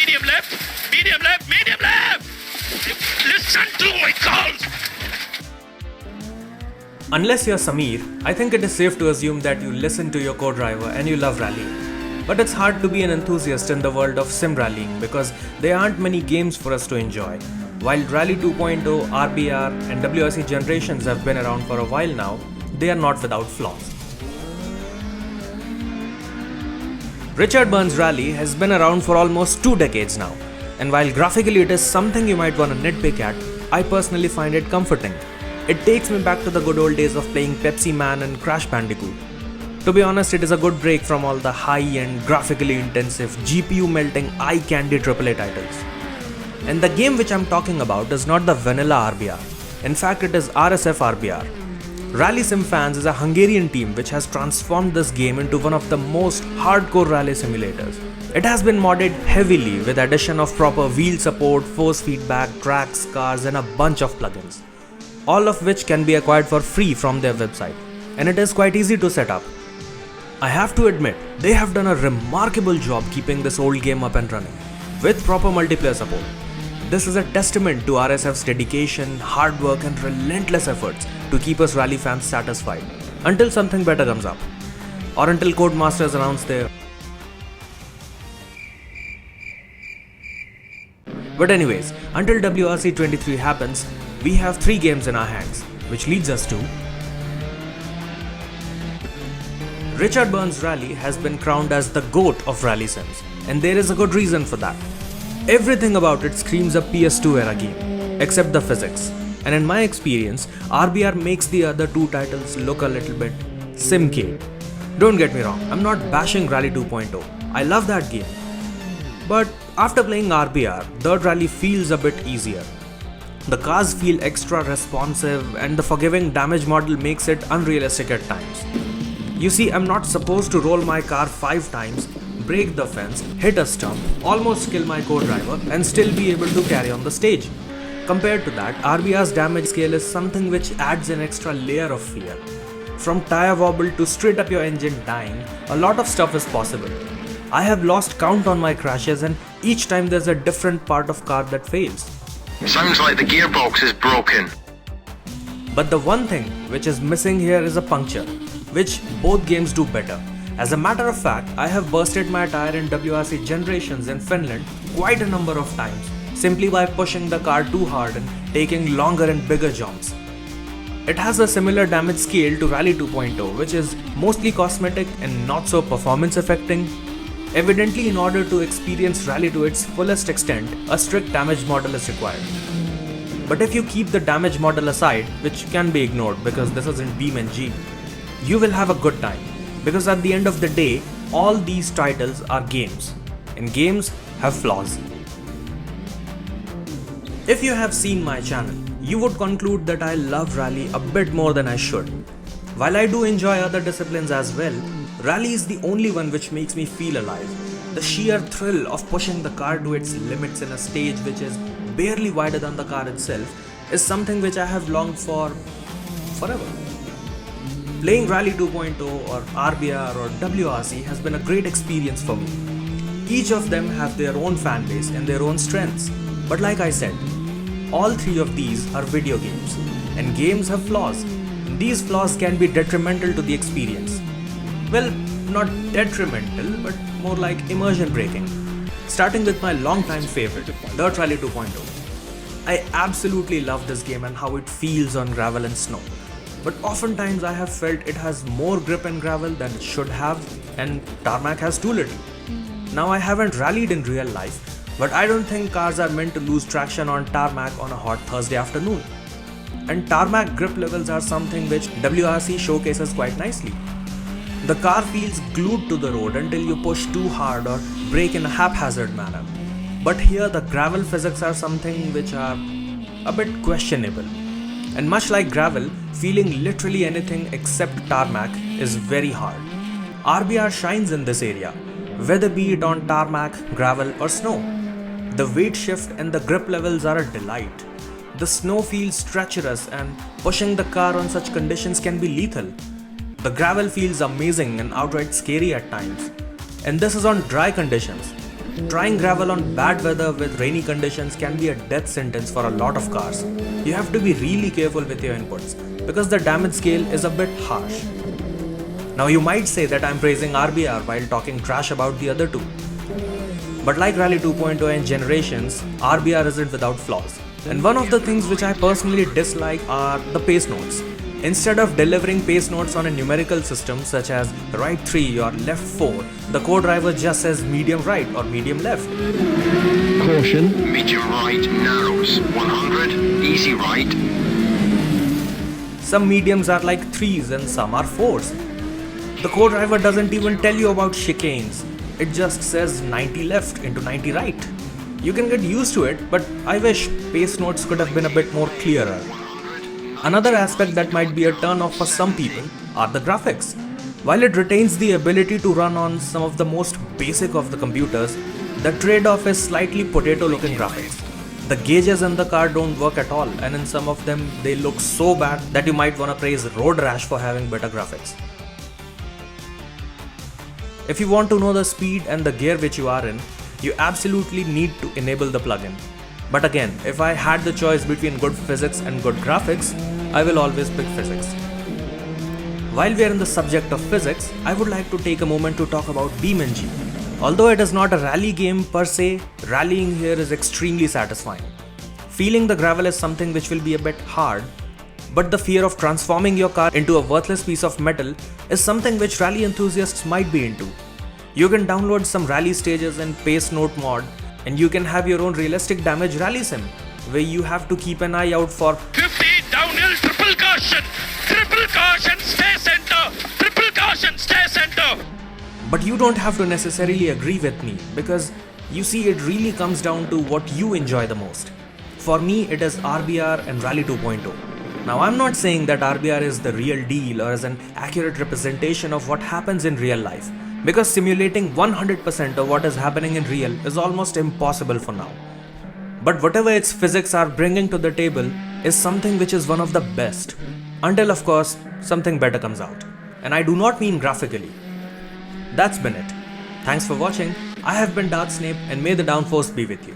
medium left, medium left, medium left. Listen to my calls. Unless you're Sameer, I think it is safe to assume that you listen to your co-driver and you love rallying. But it's hard to be an enthusiast in the world of sim rallying because there aren't many games for us to enjoy. While Rally 2.0, RBR and WRC generations have been around for a while now, they are not without flaws. Richard Burns Rally has been around for almost 2 decades now, and while graphically it is something you might want to nitpick at, I personally find it comforting. It takes me back to the good old days of playing Pepsi Man and Crash Bandicoot. To be honest, it is a good break from all the high-end, graphically intensive, GPU-melting, eye-candy AAA titles. And the game which I'm talking about is not the vanilla RBR. In fact, it is RSF RBR. Rally Sim Fans is a Hungarian team which has transformed this game into one of the most hardcore rally simulators. It has been modded heavily with addition of proper wheel support, force feedback, tracks, cars and a bunch of plugins. All of which can be acquired for free from their website. And it is quite easy to set up. I have to admit, they have done a remarkable job keeping this old game up and running, with proper multiplayer support. This is a testament to RSF's dedication, hard work and relentless efforts to keep us rally fans satisfied until something better comes up, or until Codemasters announce their... But anyways, until WRC 23 happens, we have 3 games in our hands, which leads us to... Richard Burns Rally has been crowned as the GOAT of rally sims, and there is a good reason for that. Everything about it screams a PS2 era game, except the physics. And in my experience, RBR makes the other 2 titles look a little bit simcade. Don't get me wrong, I'm not bashing Rally 2.0. I love that game. But after playing RBR, Dirt Rally feels a bit easier. The cars feel extra responsive and the forgiving damage model makes it unrealistic at times. You see, I'm not supposed to roll my car 5 times, break the fence, hit a stump, almost kill my co-driver and still be able to carry on the stage. Compared to that, RBR's damage scale is something which adds an extra layer of fear. From tire wobble to straight up your engine dying, a lot of stuff is possible. I have lost count on my crashes and each time there's a different part of car that fails. Sounds like the gearbox is broken. But the one thing which is missing here is a puncture, which both games do better. As a matter of fact, I have bursted my tire in WRC generations in Finland quite a number of times, simply by pushing the car too hard and taking longer and bigger jumps. It has a similar damage scale to Rally 2.0, which is mostly cosmetic and not so performance affecting. Evidently, in order to experience Rally to its fullest extent, a strict damage model is required. But if you keep the damage model aside, which can be ignored because this is in BeamNG, you will have a good time. Because at the end of the day, all these titles are games, and games have flaws. If you have seen my channel, you would conclude that I love Rally a bit more than I should. While I do enjoy other disciplines as well, Rally is the only one which makes me feel alive. The sheer thrill of pushing the car to its limits in a stage which is barely wider than the car itself is something which I have longed for forever. Playing Rally 2.0 or RBR or WRC has been a great experience for me. Each of them have their own fan base and their own strengths. But like I said, all 3 of these are video games, and games have flaws. And these flaws can be detrimental to the experience. Well, not detrimental, but more like immersion breaking. Starting with my long-time favorite, Dirt Rally 2.0. I absolutely love this game and how it feels on gravel and snow. But oftentimes I have felt it has more grip and gravel than it should have, and tarmac has too little. Now I haven't rallied in real life, but I don't think cars are meant to lose traction on tarmac on a hot Thursday afternoon. And tarmac grip levels are something which WRC showcases quite nicely. The car feels glued to the road until you push too hard or brake in a haphazard manner. But here the gravel physics are something which are a bit questionable. And much like gravel, feeling literally anything except tarmac is very hard. RBR shines in this area, whether be it on tarmac, gravel or snow. The weight shift and the grip levels are a delight. The snow feels treacherous and pushing the car on such conditions can be lethal. The gravel feels amazing and outright scary at times. And this is on dry conditions. Trying gravel on bad weather with rainy conditions can be a death sentence for a lot of cars. You have to be really careful with your inputs because the damage scale is a bit harsh. Now you might say that I'm praising RBR while talking trash about the other two. But like Rally 2.0 and Generations, RBR isn't without flaws. And one of the things which I personally dislike are the pace notes. Instead of delivering pace notes on a numerical system such as right 3 or left 4, the co-driver just says medium right or medium left. Caution. Medium right narrows. 100. Easy right. Some mediums are like 3s and some are 4s. The co-driver doesn't even tell you about chicanes. It just says 90 left into 90 right. You can get used to it, but I wish pace notes could have been a bit more clearer. Another aspect that might be a turn off for some people are the graphics. While it retains the ability to run on some of the most basic of the computers, the trade-off is slightly potato-looking graphics. The gauges in the car don't work at all, and in some of them they look so bad that you might want to praise Road Rash for having better graphics. If you want to know the speed and the gear which you are in, you absolutely need to enable the plugin. But again, if I had the choice between good physics and good graphics, I will always pick physics. While we are in the subject of physics, I would like to take a moment to talk about BeamNG. Although it is not a rally game per se, rallying here is extremely satisfying. Feeling the gravel is something which will be a bit hard, but the fear of transforming your car into a worthless piece of metal is something which rally enthusiasts might be into. You can download some rally stages in Pace Note mod, and you can have your own realistic damage rally sim, where you have to keep an eye out for 50 downhill, triple caution, stay center, triple caution, stay center. But you don't have to necessarily agree with me, because you see, it really comes down to what you enjoy the most. For me, it is RBR and Rally 2.0. Now, I'm not saying that RBR is the real deal or is an accurate representation of what happens in real life, because simulating 100% of what is happening in real is almost impossible for now. But whatever its physics are bringing to the table is something which is one of the best, until of course something better comes out. And I do not mean graphically. That's been it. Thanks for watching. I have been Darth Snape, and may the downforce be with you.